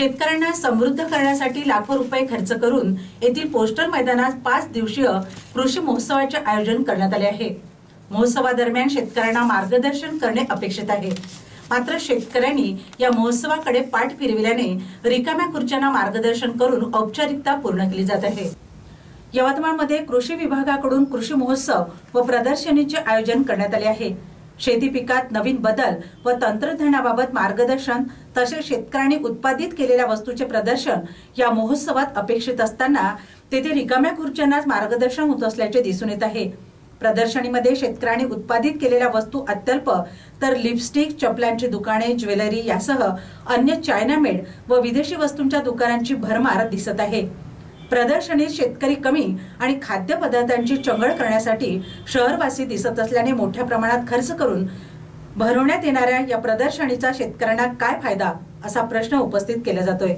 शेतकऱ्यांना समृद्ध करण्यासाठी लाखो रुपये खर्च करून येथील पोस्टर मैदानात 5 दिवसीय कृषी महोत्सवाचे आयोजन करण्यात आले आहे। महोत्सवादरम्यान शेतकऱ्यांना मार्गदर्शन करणे अपेक्षित आहे। मात्र शेतकऱ्यांनी या महोत्सवाकडे पाठ फिरविल्याने रिकाम्या खुर्च्यांना मार्गदर्शन करून औपचारिकता पूर्ण केली जात आहे। यवतमाळमध्ये कृषी विभागाकडून कृषी महोत्सव व प्रदर्शनीचे आयोजन करण्यात आले आहे। शेती पिकात नवीन बदल व तंत्रज्ञानाबाबत मार्गदर्शन तसेच शेतकऱ्यांनी उत्पादित केलेल्या वस्तूचे प्रदर्शन या महोत्सवात अपेक्षित असताना तेथे रिकाम्या खुर्च्यांनाच मार्गदर्शन होत असल्याचे दिसून येत आहे। प्रदर्शनीमध्ये शेतकऱ्यांनी उत्पादित केलेल्या वस्तू अत्यल्प तर लिपस्टिक, चपलांची दुकाने, ज्वेलरी यासह अन्य चायना मेड व विदेशी वस्तूंच्या दुकानांची भरमार दिसत आहे। प्रदर्शनीत शेतकरी कमी आणि खाद्यपदार्थांची चंगळ करण्यासाठी शहरवासी दिसत असल्याने मोठ्या प्रमाणात खर्च करून भरवण्यात येणाऱ्या या प्रदर्शनीचा शेतकऱ्यांना काय फायदा असा प्रश्न उपस्थित केला जातोय।